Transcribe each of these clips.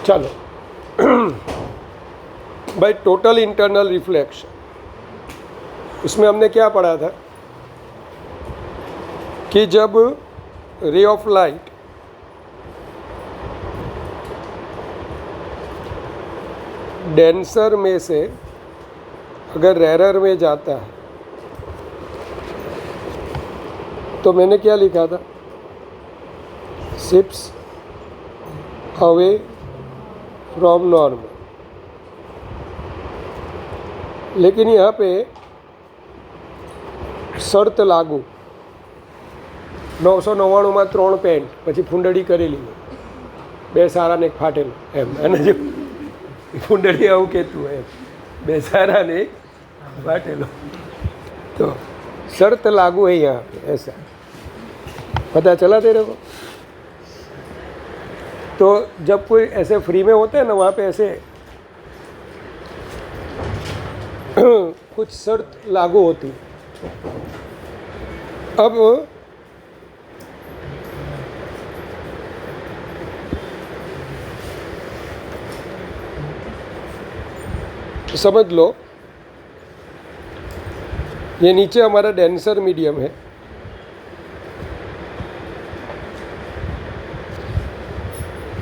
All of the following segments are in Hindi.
चलो भाई, टोटल इंटरनल रिफ्लेक्शन, उसमें हमने क्या पढ़ा था कि जब रे ऑफ लाइट डेंसर में से अगर रेरर में जाता है तो मैंने क्या लिखा था, शिफ्ट्स अवे फ्रॉम नॉर्मल। लेकिन यहाँ पे શરત લાગુ 999માં 3 પેન્ટ પછી ફૂંડડી કરેલી, 2 સારા ને 1 ફાટેલો, એમ અને જે ફૂંડડી આવું કહેતું હોય એમ, 2 સારા ने 1 फाटेलो। तो शर्त लागू है यहाँ पे, ऐसा पता चला तेरे को। तो जब कोई ऐसे फ्री में होते हैं ना, वहाँ पे ऐसे कुछ शर्त लागू होती। अब समझ लो, ये नीचे हमारा डेंसर मीडियम है,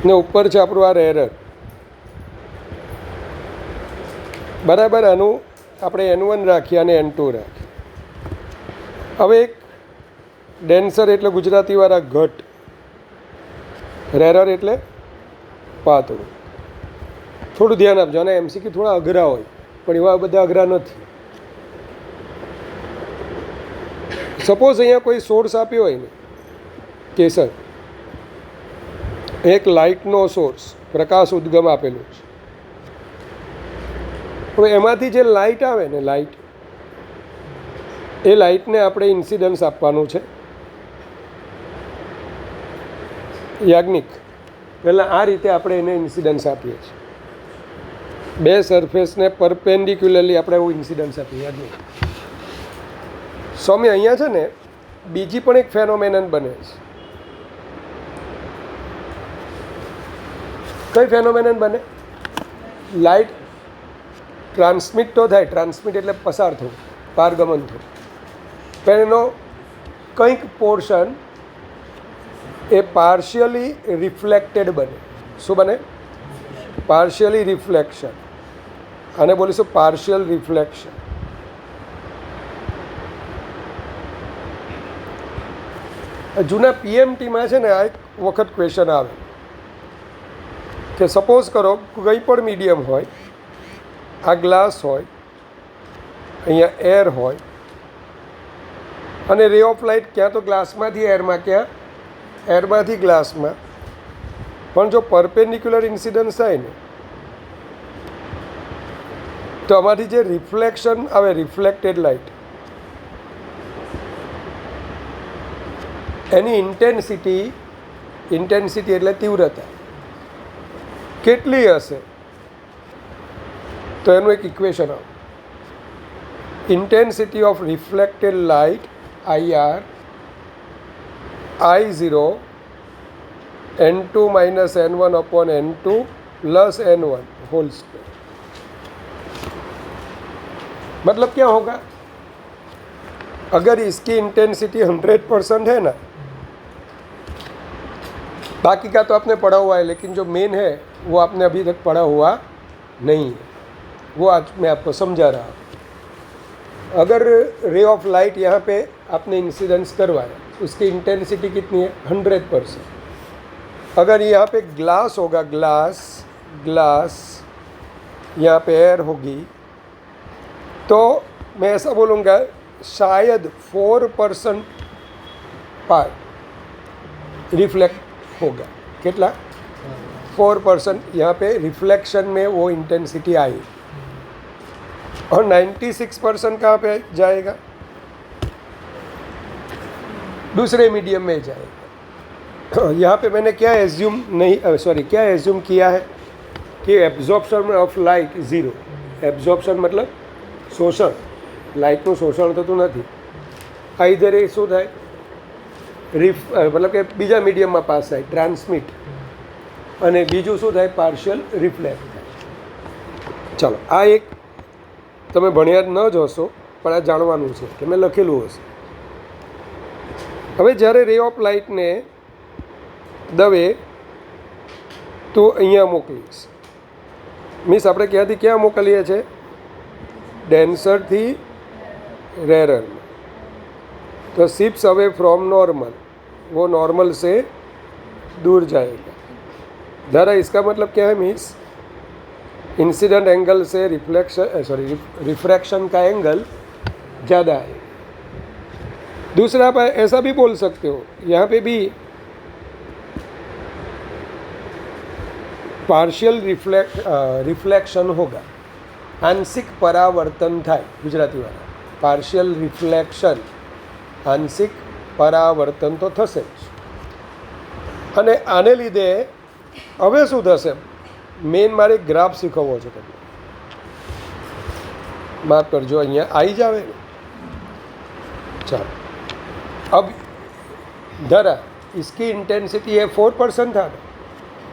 ने ऊपर છે આપણું આ રેરર, બરાબર। આનું આપણે N1 રાખીએ અને N2 રાખીએ। હવે એક ડેન્સર એટલે ગુજરાતીવાળા ઘટ, રેરર એટલે પાતળું। થોડું ધ્યાન આપજો, અને MCQ થોડા અઘરા હોય, પણ એવા બધા અઘરા નથી। સપોઝ અહીંયા કોઈ સોર્સ આપ્યો હોય ને, કેસર, એક લાઇટનો સોર્સ, પ્રકાશ ઉદ્ગમ આપેલું છે। હવે એમાંથી જે લાઇટ આવે ને, લાઇટ, એ લાઇટને આપણે ઇન્સિડન્સ આપવાનું છે। યાજ્ઞિક, પહેલાં આ રીતે આપણે એને ઇન્સિડન્સ આપીએ છીએ, 2 સરફેસને પરપેન્ડિક્યુલરલી આપણે એવું ઇન્સિડન્સ આપીએ। યાજ્ઞિક, સ્વામી અહીંયા છે ને બીજી પણ એક ફેનોમેનન બને છે। કઈ ફેનોમેનન બને? લાઇટ ટ્રાન્સમિટ તો થાય, ટ્રાન્સમિટ એટલે પસાર થવું, પારગમન થવું, પણ એનો કંઈક પોર્શન એ પાર્શિયલી રિફ્લેક્ટેડ બને। શું બને? પાર્શિયલી રિફ્લેક્શન, આને બોલીશું પાર્શિયલ રિફ્લેક્શન। જૂના PMTમાં છે ને આ એક વખત ક્વેશ્ચન આવે કે સપોઝ કરો કંઈ પણ મીડિયમ હોય, આ ગ્લાસ હોય, અહીંયા એર હોય, અને રે ઓફ લાઇટ ક્યાં તો ગ્લાસમાંથી એરમાં, ક્યાં એરમાંથી ગ્લાસમાં, પણ જો પરપેન્ડિક્યુલર ઇન્સિડન્સ થાય ને તો આમાંથી જે રિફ્લેક્શન આવે, રિફ્લેક્ટેડ લાઇટ, એની ઇન્ટેન્સિટી એટલે તીવ્રતા કેટલી હશે, તો એનું એક ઇક્વેશન આવે, intensity of reflected light IR I0 N2 minus N1 upon N2 plus N1 whole square. मतलब क्या होगा, अगर इसकी इंटेंसिटी 100% है ना, बाकी का तो आपने पढ़ा हुआ है, लेकिन जो मेन है वो आपने अभी तक पढ़ा हुआ नहीं है, वो आज मैं आपको समझा रहा हूँ। अगर रे ऑफ लाइट यहाँ पे आपने इंसिडेंस करवाया, उसकी इंटेंसिटी कितनी है? 100%। अगर यहाँ पे ग्लास होगा, ग्लास यहाँ पे एयर होगी, तो मैं ऐसा बोलूँगा शायद 4% पार्ट रिफ्लेक्ट होगा। कितना? 4% यहाँ पे रिफ्लेक्शन में वो इंटेंसिटी आई, और 96% कहाँ पे जाएगा? दूसरे मीडियम में जाएगा। यहाँ पे मैंने क्या एज्यूम क्या एज्यूम किया है कि एब्जॉर्प्शन ऑफ लाइट 0। एब्जॉर्प्शन मतलब शोषण, लाइटનું શોષણ થતું નથી। આઈધર એ શું થાય, मतलब કે બીજા મીડિયમમાં પાસ થાય, ટ્રાન્સમિટ, અને બીજું શું થાય? પાર્શિયલ રિફ્લેક્ટ થાય. ચાલો, આ એક તમે ભણ્યા જ ન જ હશો, પણ આ જાણવાનું છે કે મેં લખેલું હશે. હવે જ્યારે રે ઓફ લાઇટને દવે તો અહીંયા મોકલીશ. મીન્સ આપણે ક્યાંથી ક્યાં મોકલીએ છીએ? ડેન્સરથી रेरर. तो शिफ्ट अवे फ्रॉम नॉर्मल, वो नॉर्मल से दूर जाएगा. धरा इसका मतलब क्या है? मीन्स इंसिडेंट एंगल से रिफ्रैक्शन का एंगल ज़्यादा है. दूसरा आप ऐसा भी बोल सकते हो, यहाँ पे भी पार्शियल रिफ्लेक्शन होगा, आंशिक परावर्तन था गुजराती वाला. पार्शियल रिफ्लेक्शन, आंशिक परावर्तन तो थशे ज. અને આને લીધે હવે શું થશે? મેઇન મારે ગ્રાફ શીખવવો છે તમને. માફ કરજો, અહીંયા આવી જાવે ને. ચાલો, अब धरा इसकी इंटेंसिटी है 4% था,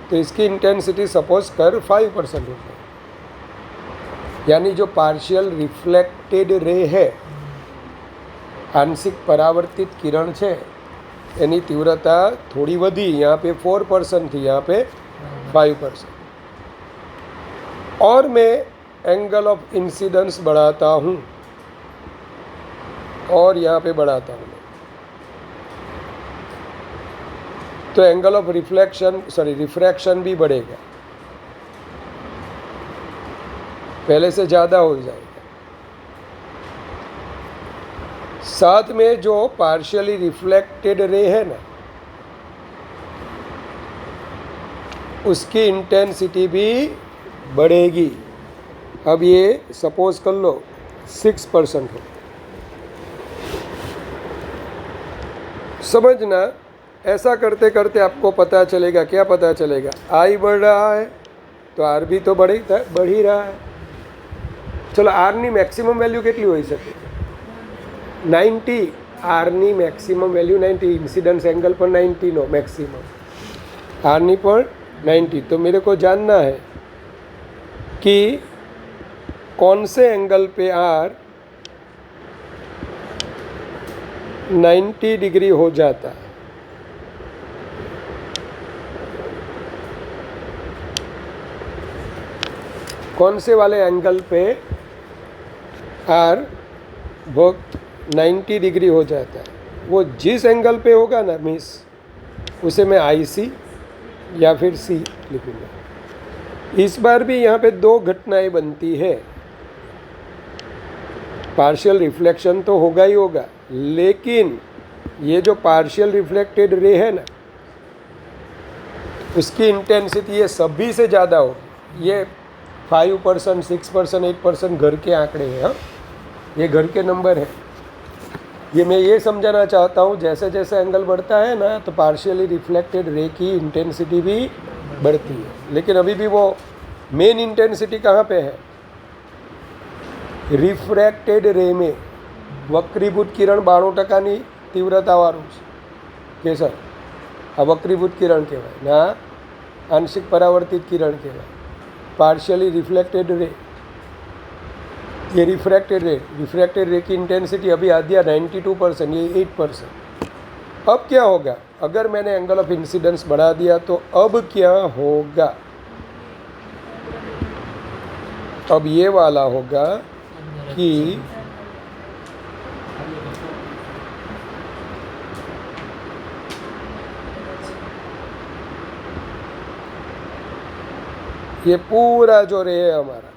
तो इसकी इंटेंसिटी सपोज कर 5% होता है. यानी जो पार्शियल रिफ्लेक्टेड रे है, आंशिक परावर्तित किरण है, एनी तीव्रता थोड़ी वधी. यहाँ पे 4% थी, यहाँ पे 5%. और मैं एंगल ऑफ इंसिडेंस बढ़ाता हूँ, और यहाँ पे बढ़ाता हूँ, तो एंगल ऑफ रिफ्रैक्शन भी बढ़ेगा, पहले से ज़्यादा हो जाएगा. साथ में जो पार्शियली रिफ्लेक्टेड रे है ना, उसकी इंटेंसिटी भी बढ़ेगी. अब ये सपोज कर लो 6% हो. समझना, ऐसा करते करते आपको पता चलेगा. क्या पता चलेगा? आई बढ़ रहा है तो आर भी तो बढ़ ही रहा है. चलो, आर नी मैक्सिमम वैल्यू કેટલી હોઈ શકે? 90. આરની મેક્સિમમ વેલ્યુ 90. इंसिडेंस एंगल पर 90 नो मैक्सिमम, आरनी पर 90. तो मेरे को जानना है कि कौन से एंगल पे आर 90 डिग्री हो जाता है. कौन से वाले एंगल पे आर वो 90 डिग्री हो जाता है? वो जिस एंगल पे होगा ना, मीन्स उसे मैं IC या फिर C लिखूँगा. इस बार भी यहाँ पे दो घटनाएं बनती है. पार्शियल रिफ्लेक्शन तो होगा ही होगा, लेकिन ये जो पार्शियल रिफ्लेक्टेड रे है ना, उसकी इंटेंसिटी ये सभी से ज़्यादा होगी. ये 5%, 6%, 8% घर के आंकड़े हैं. हाँ, ये घर के नंबर हैं. ये मैं ये समझाना चाहता हूँ, जैसे जैसे एंगल बढ़ता है ना, तो पार्शियली रिफ्लेक्टेड रे की इंटेंसिटी भी बढ़ती है. लेकिन अभी भी वो मेन इंटेंसिटी कहाँ पे है? रिफ्रैक्टेड रे में. वक्रीभूत किरण 92% तीव्रता वाળું છે કે સર? આ વક્રીભૂત કિરણ કહેવાય ના, આંશિક પરાવર્તિત કિરણ કહેવાય. पार्शियली रिफ्लेक्टेड रे, ये रिफ्रैक्टेड रे की इंटेंसिटी अभी आ दिया 92%, ये 8%. अब क्या होगा? अगर मैंने एंगल ऑफ इंसिडेंस बढ़ा दिया तो अब क्या होगा? अब ये वाला होगा कि ये पूरा जो रे है हमारा,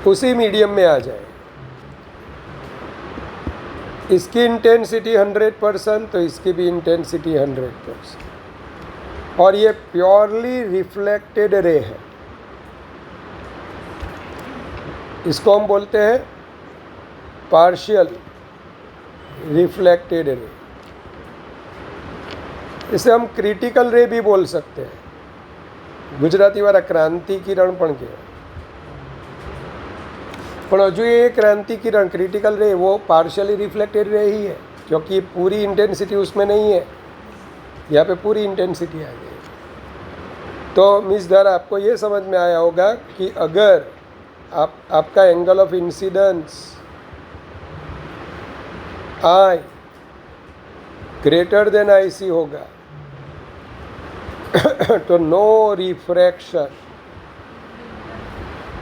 उसी मीडियम में आ जाए. इसकी इंटेंसिटी 100%, तो इसकी भी इंटेंसिटी 100%. और ये प्योरली रिफ्लेक्टेड रे है. इसको हम बोलते हैं पार्शियल रिफ्लेक्टेड रे. इसे हम क्रिटिकल रे भी बोल सकते हैं. गुजराती वाला क्रांति किरण पण कहेवाय. पण हजू ये क्रांति किरण क्रिटिकल रे वो पार्शियली रिफ्लेक्टेड रे ही है. क्योंकि पूरी इंटेंसिटी उसमें नहीं है, यहाँ पे पूरी इंटेंसिटी आ गई। तो मिस द्वारा आपको ये समझ में आया होगा कि अगर आपका angle of incidence I greater than I C होगा तो नो रिफ्रेक्शन,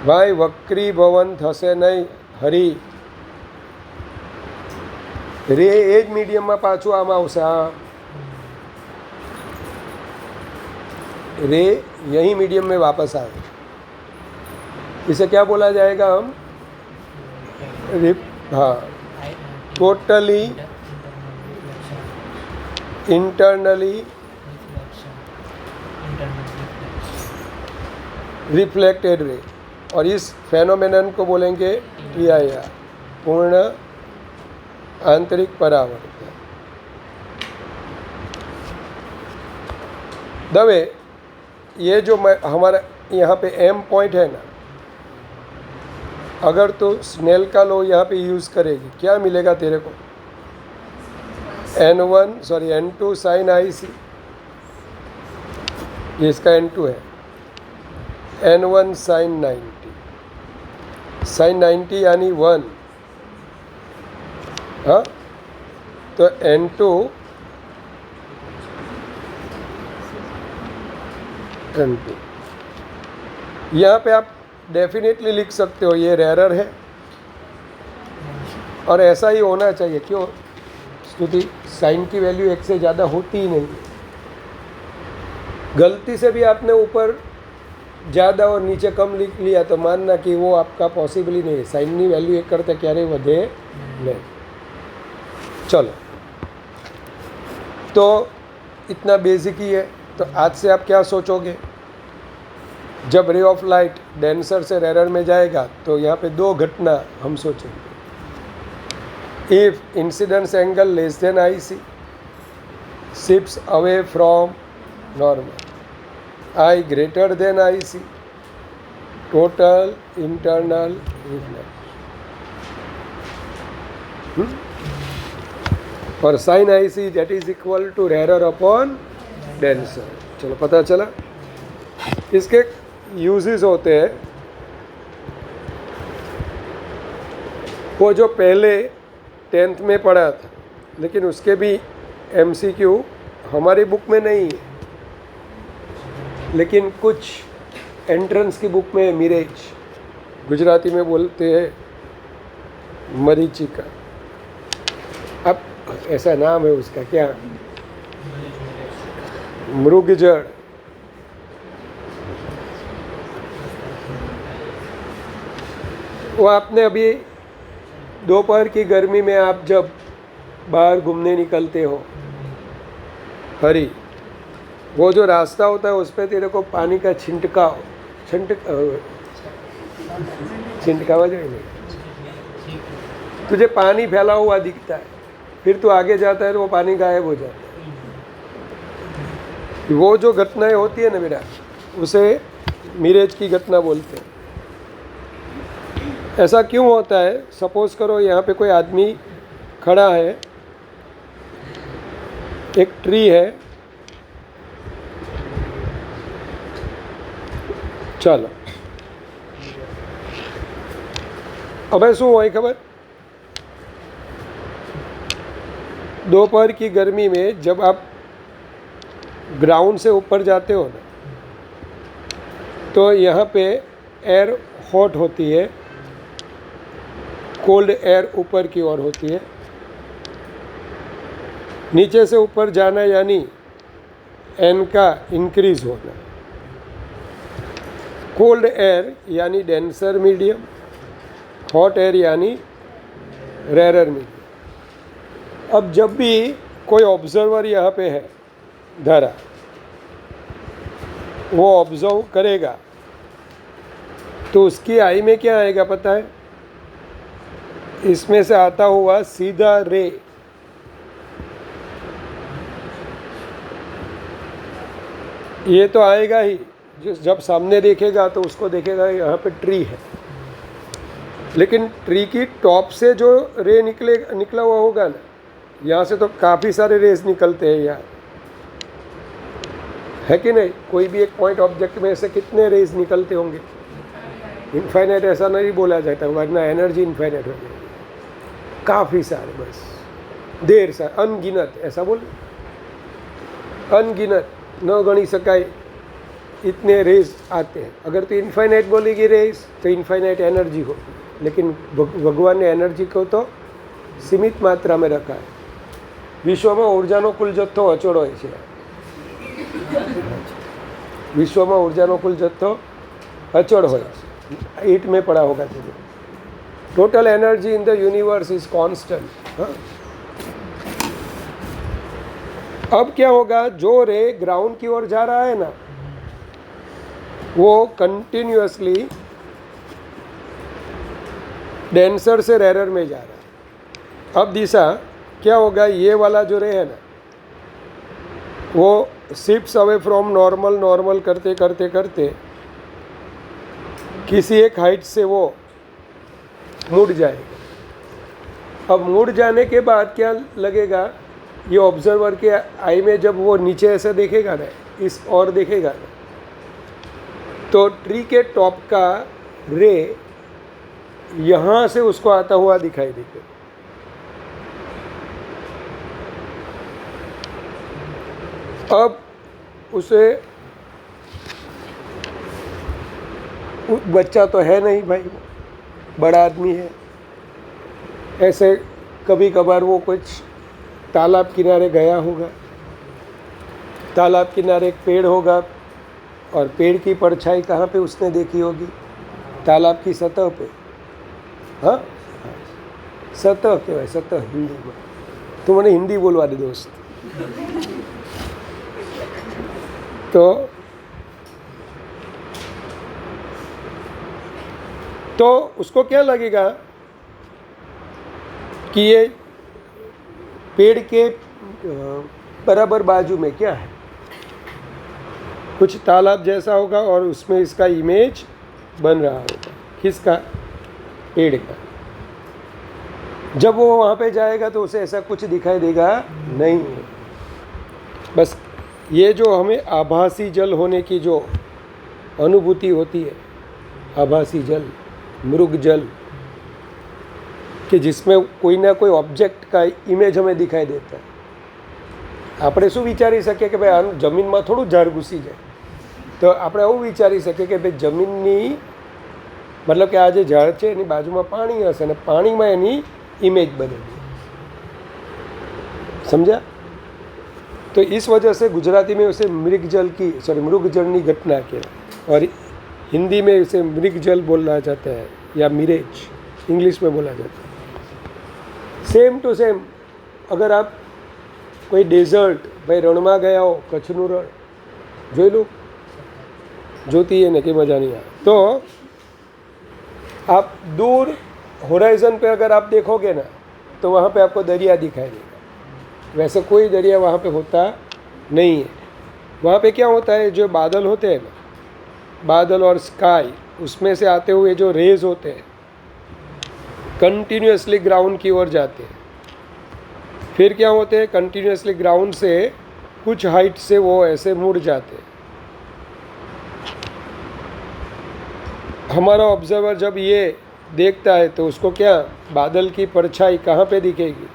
भाई वक्रीभवन થશે નહીં હરી। રે એ જ મીડિયમમાં પાછું આમ આવશે, હા रे यही मीडियम में वापस आए। इसे क्या बोला जाएगा हम? हाँ, टोटली इंटरनली रिफ्लेक्टेड रे, और इस फेनोमेनन को बोलेंगे PIR, पूर्ण आंतरिक परावर्तन। दवे ये जो हमारा यहाँ पे M पॉइंट है ना, अगर तो स्नेल का लॉ यहाँ पे यूज़ करेगी, क्या मिलेगा तेरे को? N2 साइन IC, ये इसका N2 है, N1 साइन 90 यानी 1, हाँ, तो N2 यहाँ पे आप डेफिनेटली लिख सकते हो ये रेरर है, और ऐसा ही होना चाहिए। क्यों? स्तुति साइन की वैल्यू 1 से ज़्यादा होती ही नहीं। गलती से भी आपने ऊपर ज़्यादा और नीचे कम लिख लिया तो मानना कि वो आपका पॉसिबल ही नहीं है। साइन की वैल्यू 1 करते क्यारे વધે नहीं। चलो, तो इतना बेसिक ही है। तो आज से आप क्या सोचोगे? जब रे ऑफ लाइट डेंसर से रेरर में जाएगा तो यहाँ पे 2 घटना हम सोचेंगे। If incidence angle less than IC shifts away from normal, I greater than IC, total internal reflection, और sine IC that is equal to rarer upon denser. चलो पता चला। इसके यूजेस होते हैं, वो जो पहले 10th में पढ़ा था, लेकिन उसके भी MCQ हमारी बुक में नहीं है, लेकिन कुछ एंट्रेंस की बुक में मिरेज, गुजराती में बोलते हैं मरीचिका। अब ऐसा नाम है उसका, क्या? मृगजड़। वो आपने अभी दोपहर की गर्मी में आप जब बाहर घूमने निकलते हो, हरी, वो जो रास्ता होता है उस पर तेरे को पानी का छिंटकावा जाए नहीं, तुझे पानी फैला हुआ दिखता है, फिर तू आगे जाता है तो वो पानी गायब हो जाता है। वो जो घटनाएं होती है ना बेटा, उसे मिरेज की घटना बोलते हैं। ऐसा क्यों होता है? सपोज करो यहाँ पे कोई आदमी खड़ा है, एक ट्री है, चलो अब शू हो खबर? दोपहर की गर्मी में जब आप ग्राउंड से ऊपर जाते हो ना, तो यहाँ पे एयर हॉट होती है, कोल्ड एयर ऊपर की ओर होती है। नीचे से ऊपर जाना यानी एन का इंक्रीज होना। कोल्ड एयर यानी डेंसर मीडियम, हॉट एयर यानी रेरर मीडियम। अब जब भी कोई ऑब्जर्वर यहाँ पे है धरा, वो ऑब्जर्व करेगा तो उसकी आई में क्या आएगा पता है? इसमें से आता हुआ सीधा रे, ये तो आएगा ही। जब सामने देखेगा तो उसको देखेगा यहाँ पे ट्री है, लेकिन ट्री की टॉप से जो रे निकला हुआ होगा ना, यहाँ से तो काफ़ी सारे रेज निकलते हैं यार, है कि नहीं? कोई भी एक पॉइंट ऑब्जेक्ट में से कितने रेज निकलते होंगे? इनफाइनाइट ऐसा नहीं बोला जाता, वरना एनर्जी इनफाइनाइट हो जाएगी। काफ़ी सारे, बस देर सारे, अनगिनत, ऐसा बोल, अनगिनत, न गणी सकाय इतने रेज आते हैं। अगर तो इनफाइनाइट बोलेगी रेज तो इनफाइनाइट एनर्जी हो, लेकिन भगवान ने एनर्जी को तो सीमित मात्रा में रखा है। विश्व में ऊर्जाનો કુલ જથ્થો અચળ હોય છે। विश्व में ऊर्जाનો કુલ જથ્થો અચળ હોય છે। 8 में पढ़ा होगा तुझे। Total energy in the universe is constant. अब क्या होगा, जो रे ग्राउंड की ओर जा रहा है ना, वो कंटिन्यूअसली डेंसर से रेरर में जा रहा है। अब दिशा क्या होगा, ये वाला जो रे है ना, वो shifts away from normal normal करते करते करते किसी एक हाइट से वो मुड़ जाएगा। अब मुड़ जाने के बाद क्या लगेगा, ये ऑब्जर्वर के आई में जब वो नीचे ऐसे देखेगा ना, इस और देखेगा ना, तो ट्री के टॉप का रे यहाँ से उसको आता हुआ दिखाई देगा। अब उसे, बच्चा तो है नहीं भाई, बड़ा आदमी है, ऐसे कभी कभार वो कुछ तालाब किनारे गया होगा, तालाब किनारे एक पेड़ होगा और पेड़ की परछाई कहाँ पे उसने देखी होगी, तालाब की सतह पे। हाँ, सतह कहवाय, सतह हिंदी में। तो मैंने हिंदी बोलवा दे दोस्त। तो उसको क्या लगेगा कि ये पेड़ के बराबर बाजू में क्या है, कुछ तालाब जैसा होगा और उसमें इसका इमेज बन रहा होगा। किसका? पेड़ का। जब वो वहाँ पे जाएगा तो उसे ऐसा कुछ दिखाई देगा नहीं। बस ये जो हमें आभासी जल होने की जो अनुभूति होती है, आभासी जल, मृग जल, कि जिसमें कोई ना कोई ऑब्जेक्ट का इमेज हमें दिखाई देता है। આપણે શું વિચારી શકીએ કે ભાઈ આનું જમીનમાં થોડું ઝાડ ઘૂસી જાય, તો આપણે આવું વિચારી શકીએ કે ભાઈ જમીનની, मतलब કે આ જે ઝાડ છે એની બાજુમાં પાણી હશે અને પાણીમાં એની इमेज बनेगी। समझा? तो इस वजह से गुजराती में उसे मृगजल की, मृग जलनी घटना कहवाय, और हिंदी में उसे मृगजल बोलना जाता है, या मिरेज इंग्लिश में बोला जाता है। सेम टू सेम, अगर आप कोई डेजर्ट, भाई रण में गया हो, कच्छનું રણ જોઈ લો, જોતી है ने कि मज़ा नहीं आया, तो आप दूर होराइजन पे अगर आप देखोगे ना, तो वहाँ पे आपको दरिया दिखाई देगा। वैसे कोई दरिया वहाँ पे होता नहीं है। वहाँ पे क्या होता है, जो बादल होते हैं ना, बादल और स्काई, उसमें से आते हुए जो रेज होते हैं कंटिन्यूअसली ग्राउंड की ओर जाते हैं। फिर क्या होते हैं, कंटिन्यूअसली ग्राउंड से कुछ हाइट से वो ऐसे मुड़ जाते हैं। हमारा ऑब्जर्वर जब ये देखता है तो उसको क्या, बादल की परछाई कहाँ पे दिखेगी?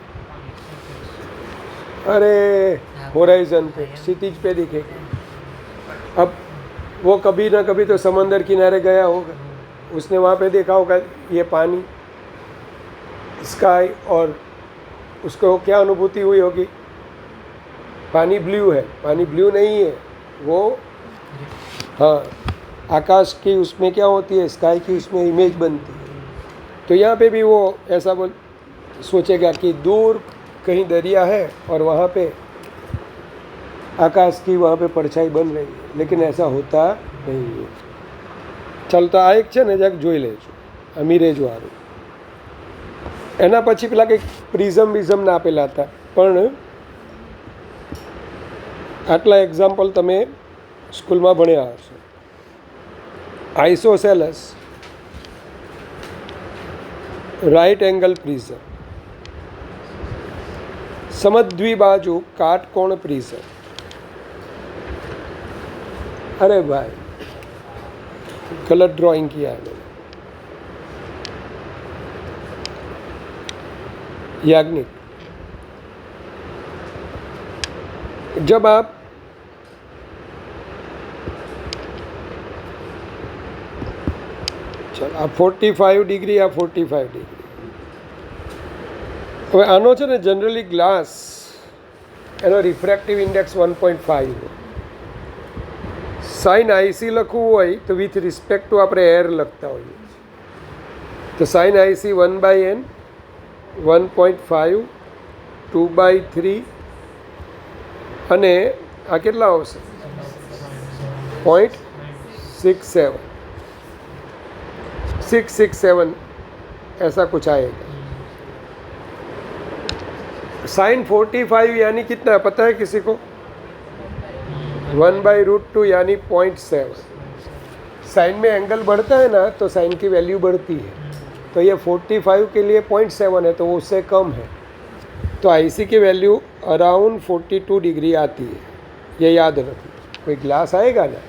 अरे होराइजन पे, क्षितिज पे दिखेगी। अब वो कभी ना कभी तो समंदर किनारे गया होगा, उसने वहाँ पे देखा होगा ये पानी, स्काई, और उसको क्या अनुभूति हुई होगी? पानी ब्लू है, पानी ब्लू नहीं है वो, हाँ, आकाश की उसमें क्या होती है, स्काई की उसमें इमेज बनती है। तो यहाँ पे भी वो ऐसा बोल सोचेगा कि दूर कहीं दरिया है और वहाँ पे आकाश की वहाँ पे परछाई बन रही है, लेकिन ऐसा होता नहीं है। चलता आ एक છે ને જરાક જોઈ લેજો, અમીરે જ વાળું। એના પછી પેલા કંઈક પ્રિઝમ વિઝમ ના આપેલા હતા, પણ આટલા એક્ઝામ્પલ તમે સ્કૂલમાં ભણ્યા હશો। આઇસોસેલસ, right angle prism, समद्विबाजु Katkon prism. अरे भाई गलत ड्राइंग किया है मैंने। याज्ञनिक, जब आप चलो आ 45 ડિગ્રી આ 45 ડિગ્રી। હવે આનો છે ને જનરલી ગ્લાસ એનો રિફ્રેક્ટિવ ઇન્ડેક્સ 1.5 સાઇન આઈસી લખવું હોય તો વિથ રિસ્પેક્ટ ટુ આપણે એર લખતા હોઈએ તો સાઇન આઈસી 1/n 1.5 2/3 અને આ કેટલા આવશે 0.67 667 ऐसा कुछ आएगा। साइन 45 यानी कितना पता है किसी को? 1/√2 यानी 0.7। साइन में एंगल बढ़ता है ना तो साइन की वैल्यू बढ़ती है, तो ये 45 के लिए 0.7 है तो वो उससे कम है, तो आईसी की वैल्यू अराउंड 42 डिग्री आती है, ये याद रखना। कोई ग्लास आएगा ना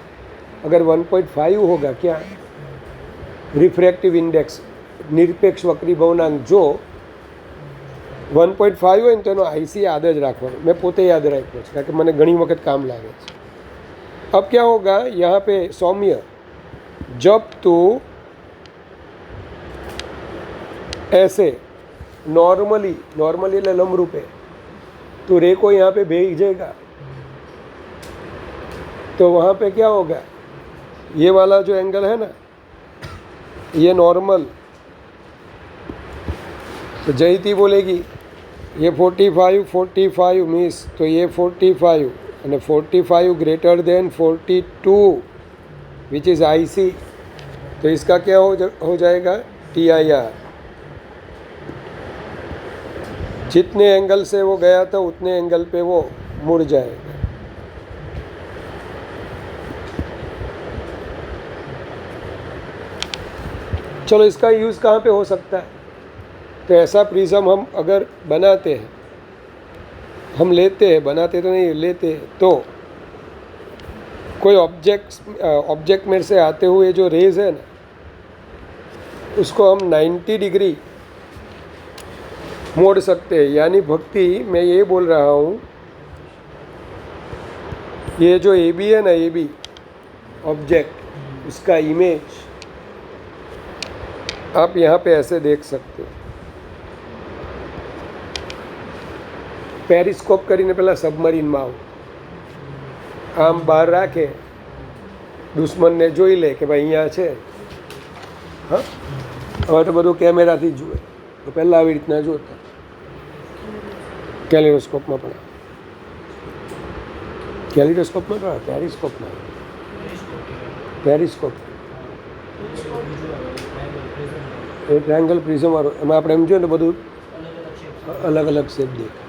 अगर 1.5 होगा क्या रिफ्रेक्टिव इंडेक्स निरपेक्ष वक्रीभवनांक जो 1.5 હોય ને તો એનો આઈસી યાદ જ રાખવાનો। मैं પોતે યાદ રાખ્યો છે કારણ કે મને ઘણી વખત કામ લાગે છે। अब क्या होगा यहाँ पे सौम्य, जब तू ऐसे नॉर्मली એટલે लंबरूपे तो रे को यहाँ पे भेजेगा तो वहाँ पे क्या होगा ये वाला जो एंगल है ना ये नॉर्मल, तो जयती बोलेगी ये 45 मीन्स तो ये 45 અને 45 greater than 42 which is IC, तो इसका क्या हो जाएगा TIR। जितने एंगल से वो गया था उतने एंगल पे वो मुड़ जाएगा। चलो इसका यूज़ कहाँ पे हो सकता है? तो ऐसा प्रिज्म हम अगर बनाते हैं, हम लेते हैं, बनाते तो नहीं लेते हैं, तो कोई ऑब्जेक्ट में से आते हुए जो रेज है ना उसको हम 90 डिग्री मोड़ सकते हैं। यानी भक्ति मैं ये बोल रहा हूँ ये जो AB है ना AB ऑब्जेक्ट उसका इमेज आप यहाँ पे ऐसे देख सकते हो। पेरिस्कोप કરીને પહેલાં સબમરીનમાં આવો, આમ બહાર રાખે, દુશ્મનને જોઈ લે કે ભાઈ અહીંયા છે। હા હવે તો બધું કેમેરાથી જ જુએ, તો પહેલાં આવી રીતના જોતા કેલિડોસ્કોપમાં પણ કેલિડોસ્કોપમાં તો પેરિસ્કોપ એ ટ્રાયંગલ પ્રિઝમવાળો એમાં આપણે એમ જોઈએ ને બધું અલગ અલગ શેપ દેખાય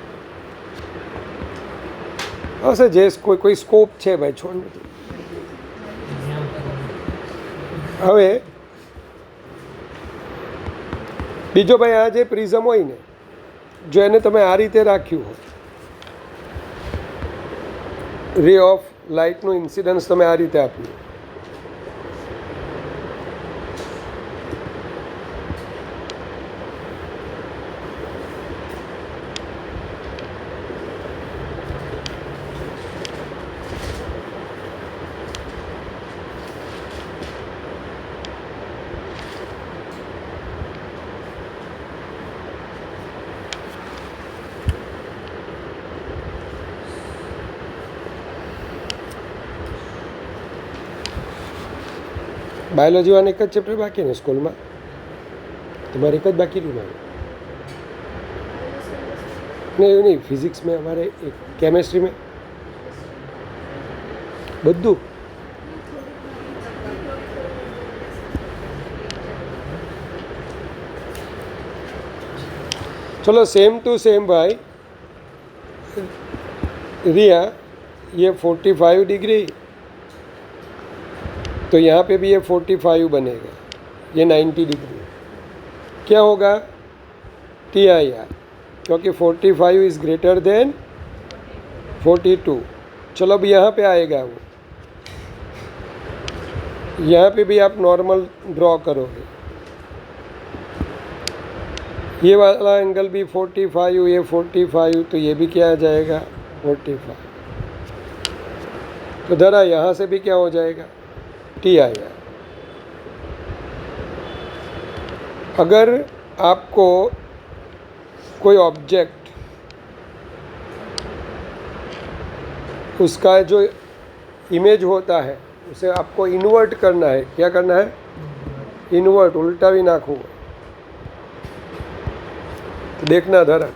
હશે। જે કોઈ સ્કોપ છે ભાઈ છોડ નથી। હવે બીજો ભાઈ આ જે પ્રિઝમ હોય ને જો એને તમે આ રીતે રાખ્યું હોય રે ઓફ લાઇટનું ઇન્સિડન્સ તમે આ રીતે આપ્યું બાયોલોજીવાળાને એક જ ચેપ્ટર બાકી ને સ્કૂલમાં તમારે એક જ બાકી રહ્યું મારે नहीं नहीं फिजिक्स में हमारे केमिस्ट्री में બધું चलो सेम टू सेम भाई रिया ये 45 डिग्री तो यहाँ पे भी ये 45 बनेगा, ये 90 डिग्री क्या होगा TIR। क्योंकि 45 इज़ ग्रेटर देन 42। चलो अब यहाँ पे आएगा वो, यहाँ पे भी आप नॉर्मल ड्रॉ करोगे, ये वाला एंगल भी 45, ये 45, तो ये भी क्या आ जाएगा 45। तो ज़रा यहाँ से भी क्या हो जाएगा टी आएगा। अगर आपको कोई ऑब्जेक्ट उसका जो इमेज होता है उसे आपको इन्वर्ट करना है, क्या करना है इन्वर्ट, उल्टा भी नाखूँ, तो देखना ज़रा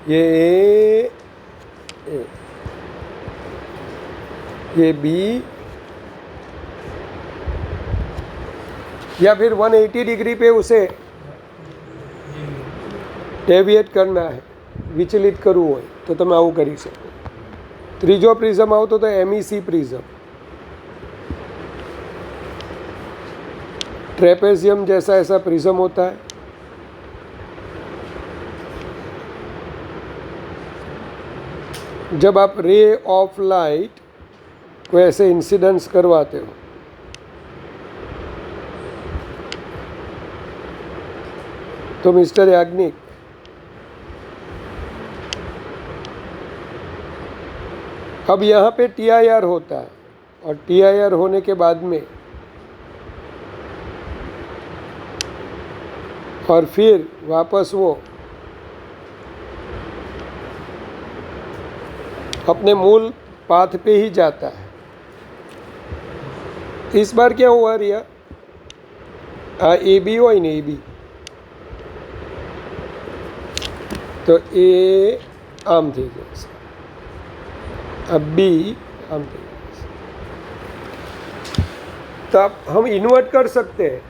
ये बी, या फिर 180 डिग्री पे उसे डेविएट करना है, विचलित करવું હોય તો તમે આવું કરી શકો। ત્રીજો પ્રિઝમ આવતો તો MEC પ્રિઝમ, ट्रेपेजियम जैसा ऐसा प्रिज्म होता है। जब आप रे ऑफ लाइट को ऐसे इंसिडेंस करवाते हो तो मिस्टर याग्निक, अब यहाँ पे TIR होता है और TIR होने के बाद में और फिर वापस वो अपने मूल पाथ पे ही जाता है। इस बार क्या हुआ रिया, AB हो नहीं AB, तो A आम थी जैसे, अब B आम थी जैसे, तो अब हम इन्वर्ट कर सकते हैं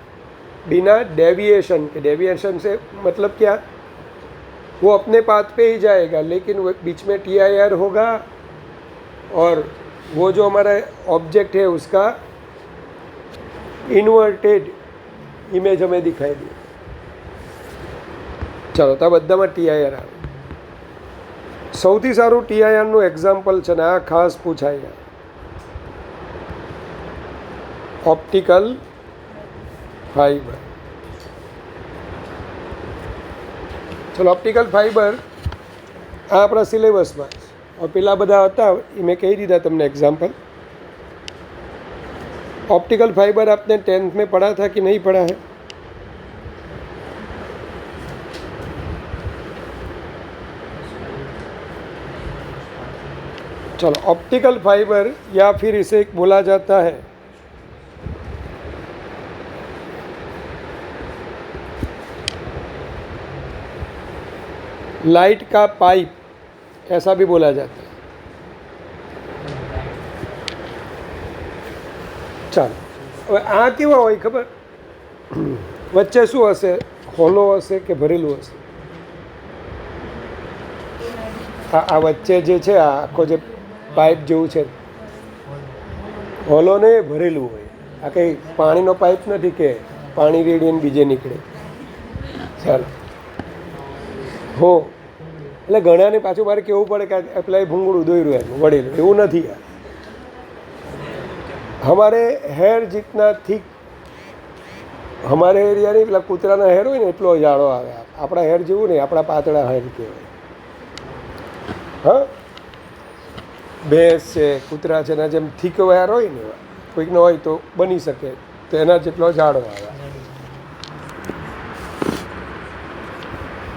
बिना डेविएशन के। डेविएशन से मतलब क्या, वो अपने पाथ पे ही जाएगा लेकिन वो बीच में TIR होगा और वो जो हमारा ऑब्जेक्ट है उसका इन्वर्टेड इमेज हमें दिखाई दी। चलो तो बधाમાં TIR આવે। સૌથી સારું TIR નું એક્ઝામ્પલ છે ને આ ખાસ પૂછાય, ઓપ્ટિકલ फाइबर। चलो ऑप्टिकल फाइबर आ अपना सिलेबस में और पेला बधा था ये मैं कही दीधा तमने एग्जाम्पल। ऑप्टिकल फाइबर आपने 10th में पढ़ा था कि नहीं पढ़ा है? चलो ऑप्टिकल फाइबर या फिर इसे बोला जाता है लाइट का पाइप, ऐसा भी बोला जाता है। ચાલો હવે આ કેવા હોય ખબર, વચ્ચે શું હશે, હોલો હશે કે ભરેલું હશે? આ વચ્ચે જે છે આ આખો જે પાઇપ જેવું છે હોલો ને ભરેલું હોય। આ કંઈ પાણીનો પાઇપ નથી કે પાણી રેડીને બીજે નીકળે। ચાલો હો એટલે ઘણાને પાછું મારે કહેવું પડે કે પેલા ભૂંગળું દોર્યું એનું વળેલું, એવું નથી। हमारे हेर जितना थिक हमारे एरिया नहीं, पेला कूतराना हेर हो ने एटलो जाड़ो आवे, आपड़ा हेर जेवुं नहीं, आपड़ा पातळा हेर कहेवाय। हाँ भैंस है कूतरा है एना जेम थिक हेर होय ने कोईकनो होय तो बनी सके तो एना जेटलो जाड़ो आवे।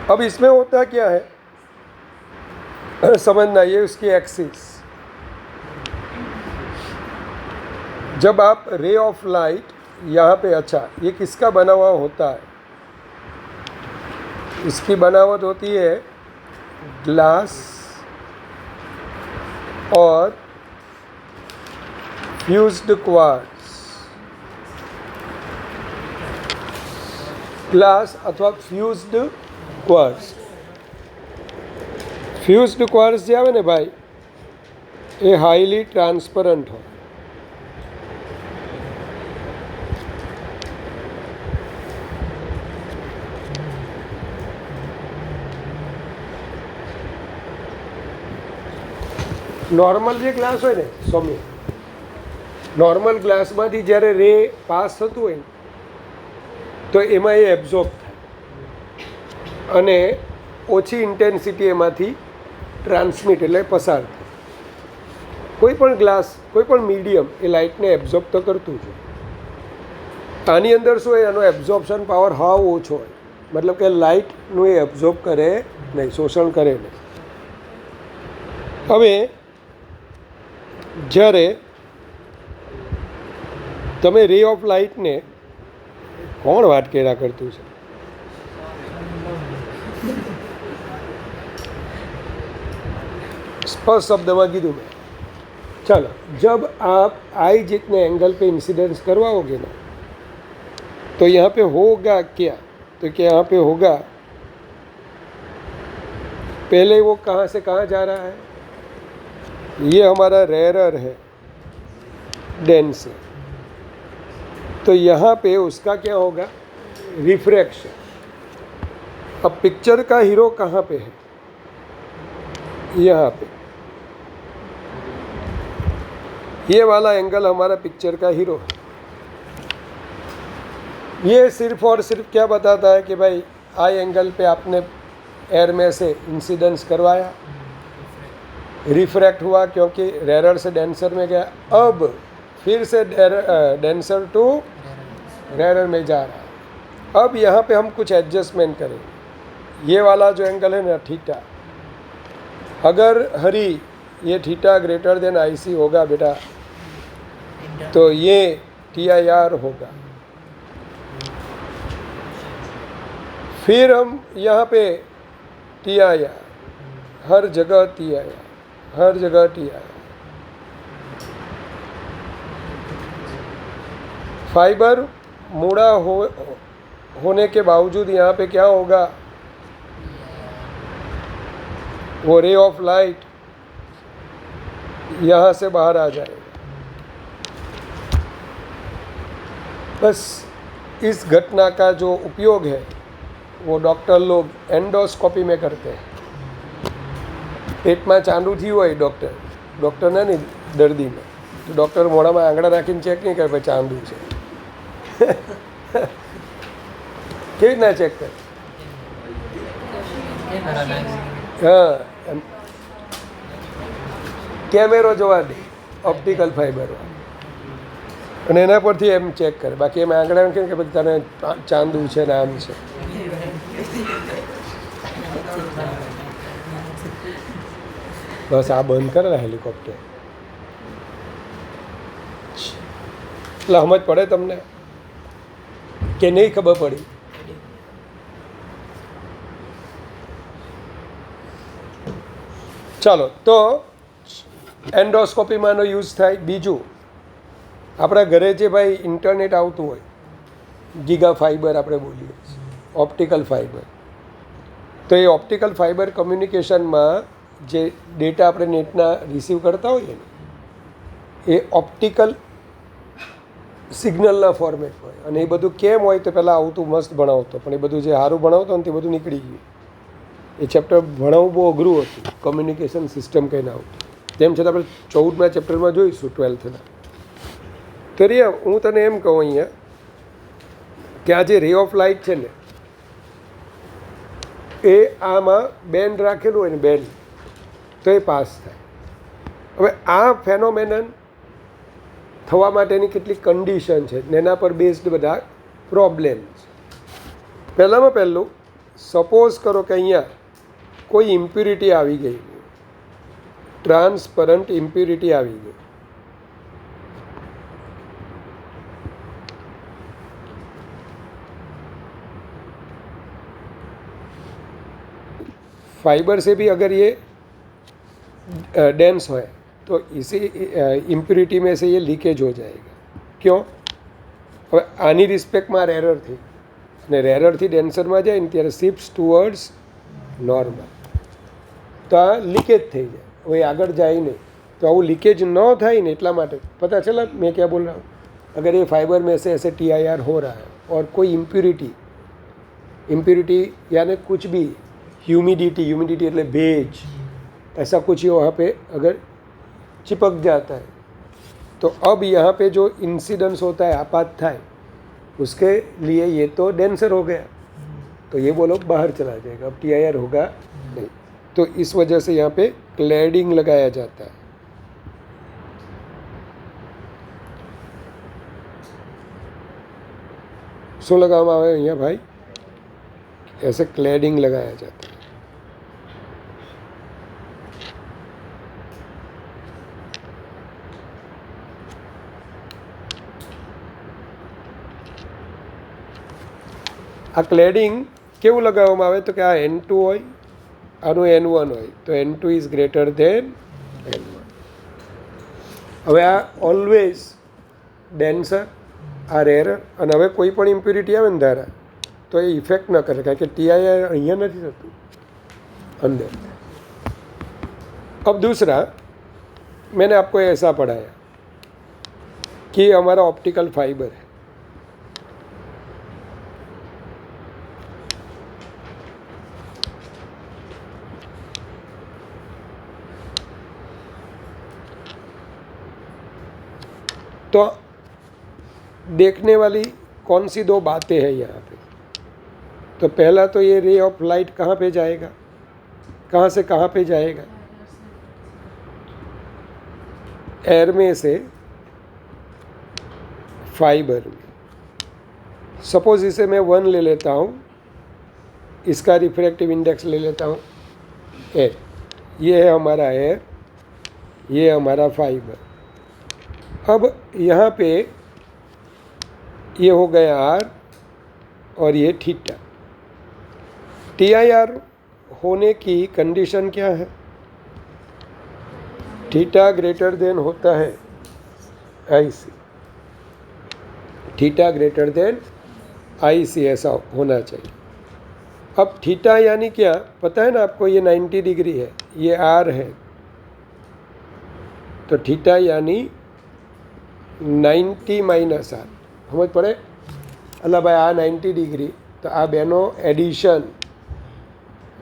अब इसमें होता क्या है समझना, ये उसकी एक्सिस। जब आप रे ऑफ लाइट यहाँ पे, अच्छा ये किसका बना हुआ होता है? इसकी बनावट होती है ग्लास और फ्यूज्ड क्वार्ट्ज। ग्लास अथवा फ्यूज्ड क्वार्ट्ज। फ्यूज्ड क्वार्ट्ज जे आवे ने भाई ये हाईली ट्रांसपरंट हो। નોર્મલ જે ગ્લાસ હોય ને સૌમ્ય, નોર્મલ ગ્લાસમાંથી જ્યારે રે પાસ થતું હોય ને તો એમાં એ એબ્ઝોર્બ થાય અને ઓછી ઇન્ટેન્સિટી એમાંથી ટ્રાન્સમિટ એટલે પસાર થાય. કોઈ પણ ગ્લાસ, કોઈ પણ મીડિયમ એ લાઇટને એબ્ઝોર્બ તો કરતું છે. આની અંદર શું હોય, એનો એબ્ઝોર્પ્શન પાવર હાવ ઓછો હોય, મતલબ કે લાઇટનું એ એબ્ઝોર્બ કરે નહીં, શોષણ કરે નહીં. હવે જ્યારે તમે રે ઓફ લાઇટને, કોણ વાત કર્યા કરતું છે? स्पष्ट शब्द में कीधु मैं. चलो, जब आप आई जितने एंगल पे इंसिडेंस करवाओगे ना तो यहाँ पे होगा क्या, तो क्या यहाँ पे होगा, पहले वो कहाँ से कहाँ जा रहा है, ये हमारा रेरर है, डेंस है, तो यहाँ पे उसका क्या होगा, रिफ्रैक्शन. अब पिक्चर का हीरो कहाँ पे है, यहाँ पे ये वाला एंगल हमारा पिक्चर का हीरो है. ये सिर्फ और सिर्फ क्या बताता है कि भाई आई एंगल पे आपने एयर में से इंसिडेंस करवाया, रिफ्रैक्ट हुआ क्योंकि रेरर से डेंसर में गया, अब फिर से डेंसर टू रेरर में जा रहा है. अब यहाँ पे हम कुछ एडजस्टमेंट करेंगे. ये वाला जो एंगल है ना थीटा, अगर हरी ये थीटा ग्रेटर देन IC होगा बेटा तो ये TIR होगा. फिर हम यहाँ पे TIR, हर जगह TIR, हर जगह TIR. फाइबर मुड़ा होने के बावजूद यहाँ पे क्या होगा, वो रे ऑफ लाइट यहाँ से बाहर आ जाएगा. बस इस घटना का जो उपयोग है वो डॉक्टर लोग एंडोस्कोपी में करते हैं. पेट में चांदू थी हो डॉक्टर ने नहीं, दर्दी में, तो डॉक्टर मोड़ा में आंगड़ा राखी चेक नहीं करे भाई चांदू है. के ना चेक कर, हाँ કેમેરો જોવા દે ઓપ્ટિકલ ફાઇબર અને એના પરથી એમ ચેક કરે, બાકી એમ આંગળા કે પછી તને ચાંદુ છે ને આમ છે. બસ આ બંધ કરે હેલિકોપ્ટર એટલે સમજ પડે તમને કે નહીં ખબર પડી? ચાલો, તો એન્ડોસ્કોપીમાંનો યુઝ થાય. બીજું, આપણા ઘરે જે ભાઈ ઇન્ટરનેટ આવતું હોય, ગીગા ફાઇબર આપણે બોલીએ, ઓપ્ટિકલ ફાઇબર, તો એ ઓપ્ટિકલ ફાઇબર કમ્યુનિકેશનમાં જે ડેટા આપણે નેટના રિસીવ કરતા હોઈએ ને એ ઓપ્ટિકલ સિગ્નલના ફોર્મેટ હોય. અને એ બધું કેમ હોય તો પહેલાં આવતું મસ્ત ભણાવતો, પણ એ બધું જે સારું ભણાવતો ને તે બધું નીકળી ગયું. એ ચેપ્ટર ભણાવવું બહુ અઘરું હતું, કમ્યુનિકેશન સિસ્ટમ કંઈ ના આવતું. તેમ છતાં આપણે 14મા ચેપ્ટરમાં જોઈશું 12થના. તો રિયા, હું તને એમ કહું અહીંયા કે આ જે રે ઓફ લાઇટ છે ને એ આમાં બેન્ડ રાખેલું હોય ને, બેન્ડ, તો એ પાસ થાય. હવે આ ફેનોમેનન થવા માટેની કેટલીક કન્ડિશન છે ને એના પર બેઝડ બધા પ્રોબ્લેમ્સ. પહેલાંમાં પહેલું, સપોઝ કરો કે અહીંયા કોઈ ઇમ્પ્યુરિટી આવી ગઈ, ટ્રાન્સપરન્ટ ઇમ્પ્યુરિટી આવી ગઈ, फाइबर से भी अगर ये डेंस है तो इसी इम्प्योरिटी में से ये लीकेज हो जाएगा. क्यों? હવે આની રિસ્પેક્ટમાં રેરર થઈ અને રેરરથી ડેન્સરમાં જાય ને ત્યારે શિફ્ટ્સ ટુવર્ડ્સ નોર્મલ, તો આ લીકેજ થઈ જાય. હવે આગળ જાય નહીં, તો આવું લીકેજ ન થાય ને એટલા માટે પता चला मैं क्या बोल रहा हूँ. अगर ये फाइबर में से ऐसे TIR हो रहा है और कोई इम्प्यूरिटी यानी कुछ भी ह्यूमिडिटी એટલે ભેજ, ऐसा कुछ वहाँ पे अगर चिपक जाता है। तो अब यहाँ पे जो इंसिडेंस होता है, आपात था, उसके लिए ये तो डेंसर हो गया, तो ये बोलो बाहर चला जाएगा, अब TIR होगा नहीं। तो इस वजह से यहाँ पे क्लैडिंग लगाया जाता है। શું લગાવવામાં આવે અહીંયા ભાઈ? ऐसे क्लैडिंग लगाया जाता है। આ ક્લેડિંગ કેવું લગાવવામાં આવે તો કે આ N2 હોય, આનું N1 હોય, તો N2 is greater than N1. હવે આ ઓલવેઝ ડેન્સર, આ રેરર, અને હવે કોઈ પણ ઇમ્પ્યુરિટી આવે ને ધારા તો એ ઇફેક્ટ ન કરે, કારણ કે TIR અહીંયા નથી થતું अंदर। अब दूसरा, मैंने आपको ऐसा पढ़ाया कि हमारा ऑप्टिकल फाइबर है, तो देखने वाली कौन सी दो बातें हैं यहाँ पे? तो पहला तो ये रे ऑफ लाइट कहाँ पे जाएगा, कहाँ से कहाँ पे जाएगा? एयर में से फाइबर में। सपोज इसे मैं 1 ले लेता हूँ, इसका रिफ्रैक्टिव इंडेक्स ले लेता हूँ एयर, ये है हमारा एयर, ये हमारा फाइबर। अब यहाँ पे ये हो गया R और ये थीटा। TIR होने की कंडीशन क्या है? थीटा ग्रेटर देन होता है IC, theta greater than IC ऐसा होना चाहिए। अब थीटा यानी क्या पता है ना आपको? ये 90 डिग्री है, ये R है, तो थीटा यानी 90 माइनस R। समझ પડે? અલા ભાઈ આ 90 ડિગ્રી, તો આ બેનો એડિશન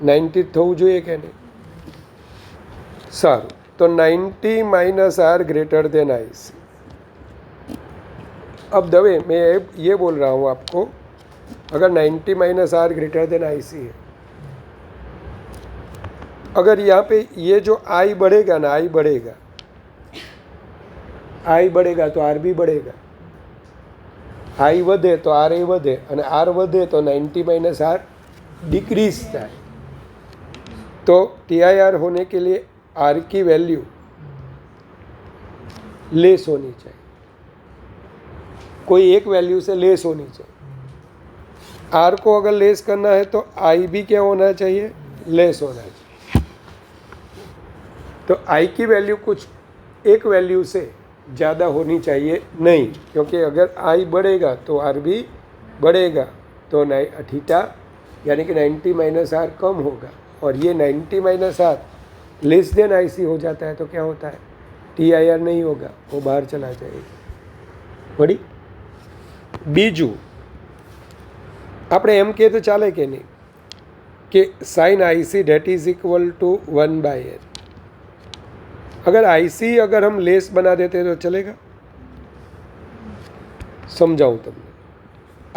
90 થવું જોઈએ કે નહીં? સારું, तो 90 minus R greater than IC। अब दवे मैं ये बोल रहा हूँ आपको, अगर 90 minus R greater than IC है, अगर यहाँ पे ये जो I बढ़ेगा ना, I बढ़ेगा, I बढ़ेगा तो R भी बढ़ेगा, I વધે તો R એ વધે, અને R વધે તો 90 माइनस R डिक्रीज થાય। तो TIR होने के लिए R की वैल्यू लेस होनी चाहिए, कोई एक वैल्यू से लेस होनी चाहिए। R को अगर लेस करना है तो I भी क्या होना चाहिए? लेस होना चाहिए। तो I की वैल्यू कुछ एक वैल्यू से ज़्यादा होनी चाहिए नहीं, क्योंकि अगर I बढ़ेगा तो R भी बढ़ेगा, तो थीटा यानी कि 90 माइनस R कम होगा, और ये 90 minus R less than IC हो जाता है, तो क्या होता है? TIR नहीं होगा, वो बाहर चला जाएगा। बड़ी बीजू આપણે એમ કહે તો ચાલે કે નહીં કે sine IC that is equal to 1/n। अगर IC अगर हम लेस बना देते तो चलेगा? समझाऊँ તમને।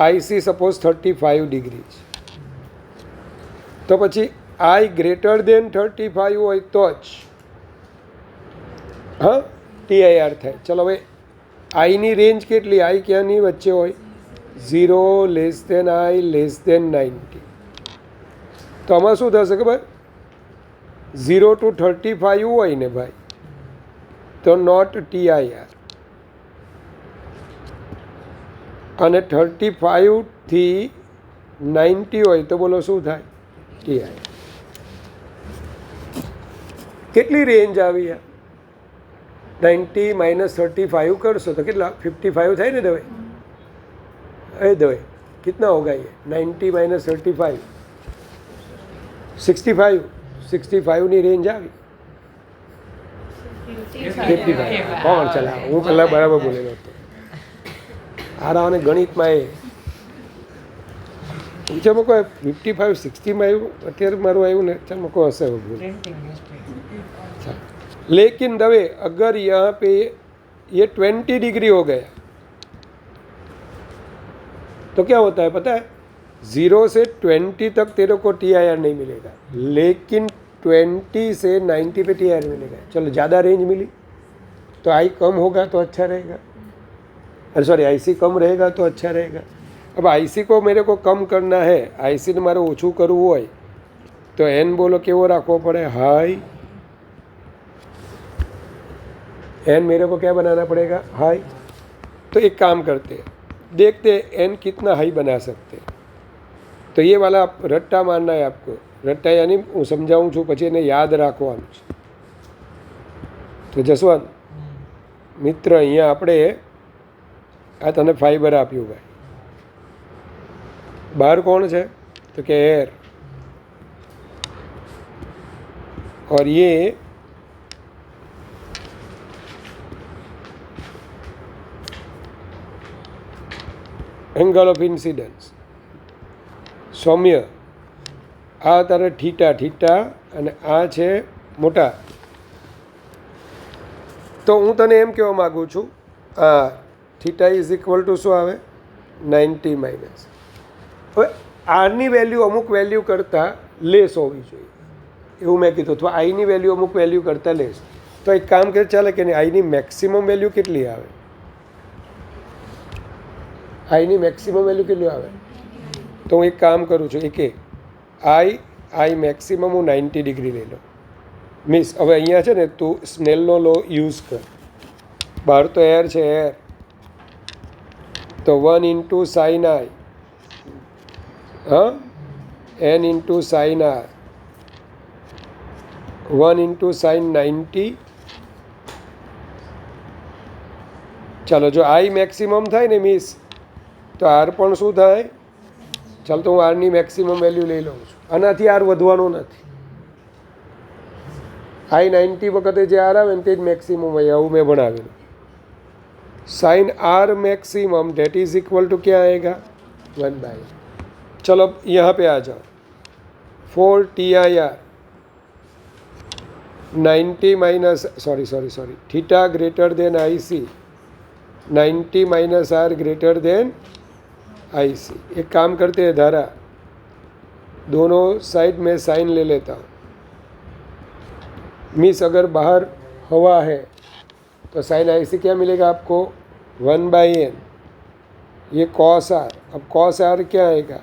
IC सपोज 35 डिग्री, तो પછી I ग्रेटर देन 35 હોય તો જ હા TIR થાય। ચલો હવે I ની રેન્જ કેટલી? I ક્યાંની વચ્ચે હોય? 0 less than I less than 90। તો આમાં શું થશે ખબર? 0 to 35 હોય ને ભાઈ, તો નોટ TIR, અને 35 થી 90 હોય તો બોલો શું થાય? TIR। કેટલી રેન્જ આવી? 90 माइनस 35 करशो तो कितना? 55 થાય ને दवे? अरे दवे कितना होगा ये? 90 माइनस 35 65 ની રેન્જ આવી। 55 કોણ ચલા? હું પહેલાં બરાબર બોલેલો હતો। આરાને ગણિતમાં એ પૂછે મૂકો 55 60 માં આવ્યું, અત્યારે મારું આવ્યું ને, ચાલ મૂકો હશે ભૂલ। लेकिन दवे अगर यहाँ पे ये 20 डिग्री हो गया तो क्या होता है पता है, 0 से 20 तक तेरे को TIR नहीं मिलेगा, लेकिन 20 से 90 पे TIR मिलेगा। चलो ज़्यादा रेंज मिली तो आई कम होगा तो अच्छा रहेगा, अरे सॉरी IC कम रहेगा तो अच्छा रहेगा। अब IC को मेरे को कम करना है, IC ने मारे ओछું કરવું હોય तो N बोलो केवो રાખવો પડે, हाई। N मेरे को क्या बनाना पड़ेगा, हाई। तो एक काम करते हैं, देखते हैं N कितना हाई बना सकते हैं। तो ये वाला रट्टा मारना है आपको, रट्टा यानी હું સમજાવું છું પછી એને યાદ રાખવાનું છે। તો જસવંત મિત્ર, અહીંયા આપણે આ તને ફાઈબર આપ્યું ભાઈ, બહાર કોણ છે તો કે એર, और ये एंगल ऑफ इंसिडेंस सौम्य, आ तारे थीटा थीटा अने आ छे मोटा। तो हूँ तने एम कहेवा मागुं छुं, आ थीटा इज इक्वल टू शू आवे 90 माइनस। हवे आरनी वेल्यू अमुक वेल्यू करता लेस होवी जोईए एवं मैं कीधुं, अथवा आईनी वेल्यू अमुक वेल्यू करता लेस। तो एक काम करे चाले कि आईनी मैक्सिमम वेल्यू केटली आवे, आईनी मैक्सिमम वेल्यू केटली आवे। तो हूँ एक काम करूँ छुं, एक आई मैक्सिमम हूँ 90 डिग्री ले लो। मीन्स हवे अहींया छे ने तू स्नेलनो लो यूज़ कर, बहार तो एयर छे एयर, तो 1 इंटू साइन आई, हाँ n into sine r, 1 into sine 90। चलो जो आई मैक्सिमम थाय ने मीस तो आर पण शुं थाय, चल तो हूँ आरनी मैक्सिमम वेल्यू लई लઉં છું, આનાથી આર વધવાનો નથી। आई 90 વખતે જે આર આવે ને તે જ મેક્સિમમ હોય, આવું મેં ભણાવેલું। Sine R maximum that is equal to क्या आएगा 1/। चलो अब यहाँ पे आ जाओ, 4 TIR 90 minus sorry theta greater than IC, 90 minus r greater than IC। एक काम करते हैं धारा, दोनों साइड में साइन ले लेता हूँ। मीस अगर बाहर हवा है तो साइन IC क्या मिलेगा आपको 1/n, ये कॉस आर। अब कॉस आर क्या आएगा,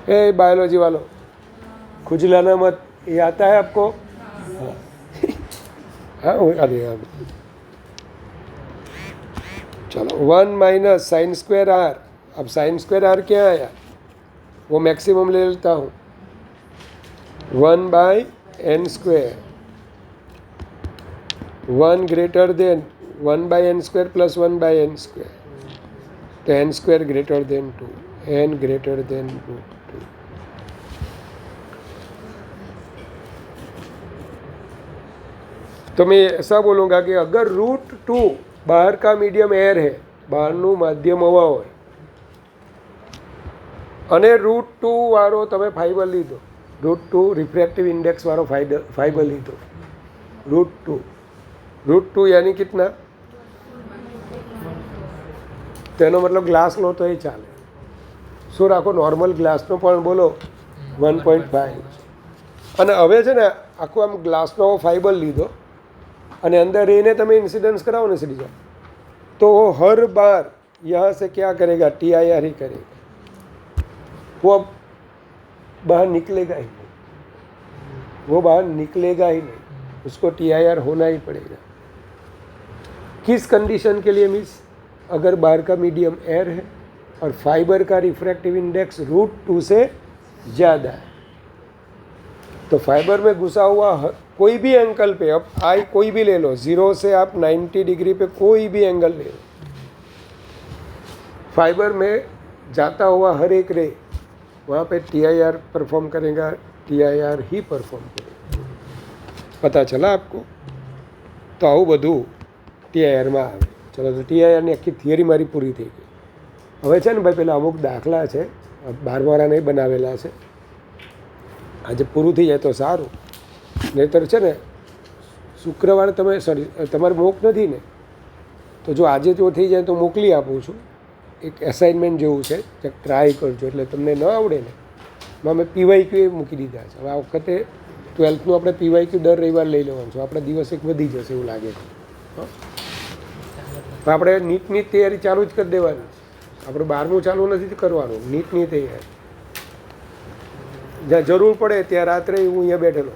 ए बायोलॉजी वालों खुजलाना मत, ये आता है आपको, हाँ अरे हाँ चलो 1 माइनस साइन स्क्वायर आर। अब साइन स्क्वायर आर क्या आया, वो मैक्सिमम ले लेता हूँ, 1/n square, 1 greater than 1/n square plus 1/n square, तो n square greater than 2, n greater than 2। तो मैं ऐसा बोलूँगा कि अगर √2 बाहर का मीडियम एयर है, બહારનું માધ્યમ હવા હોય, અને √2 વાળો તમે ફાઈબર લીધો, √2 રિફ્રેક્ટિવ ઇન્ડેક્સ વાળો ફાઈબર લીધો, √2 यानी कितना, તેનો મતલબ ગ્લાસ લો તો એ ચાલે, શું રાખો નોર્મલ ગ્લાસનો પણ બોલો 1.5। અને હવે છે ને આખું આમ ગ્લાસનો ફાઈબર લીધો અને અંદર રહીને તમે इंसिडेंस कराओ ना सीधी जाओ, तो वो हर बार यहाँ से क्या करेगा, TIR ही करेगा, वो अब बाहर निकलेगा ही नहीं, वो बाहर निकलेगा ही नहीं, उसको TIR होना ही पड़ेगा। किस कंडीशन के लिए, मीन्स अगर बाहर का मीडियम एयर है और फाइबर का रिफ्रैक्टिव इंडेक्स √2 से ज़्यादा है, तो फाइबर में घुसा हुआ कोई भी एंगल पे, अब आई कोई भी ले लो, 0 से आप 90 डिग्री पे कोई भी एंगल ले लो, फाइबर में जाता हुआ हर एक रे वहाँ पे TIR परफॉर्म करेगा, TIR ही परफॉर्म करेगा। पता चला आपको? तो આવું બધું TIRમાં આવે। ચલો તો TIRની આખી થિયરી મારી પૂરી થઈ ગઈ। હવે છે ને ભાઈ પેલા અમુક દાખલા છે 12 વાળા નહીં બનાવેલા છે, આજે પૂરું થઈ જાય તો સારું। નહીંતર છે ને શુક્રવારે તમે સોરી તમારે મોક નથી ને, તો જો આજે જો થઈ જાય તો મોકલી આપું છું. એક એસાઇનમેન્ટ જેવું છે, ટ્રાય કરજો. એટલે તમને ન આવડે ને એમાં મેં પીવાયક્યુ મૂકી દીધા છે. હવે આ વખતે 12નું આપણે પીવાયક્યુ દર રવિવાર લઈ લેવાનું છે. આપણા દિવસ એક વધી જશે એવું લાગે છે. તો આપણે નીટની તૈયારી ચાલુ જ કરી દેવાની. આપણે 12મું ચાલુ નથી કરવાનું, નીટની તૈયારી. જ્યાં જરૂર પડે ત્યાં રાત્રે હું અહીંયા બેઠેલો.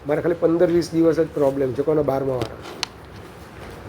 મારે ખાલી 15-20 દિવસ જ પ્રોબ્લેમ છે કોને 12મા વાળા.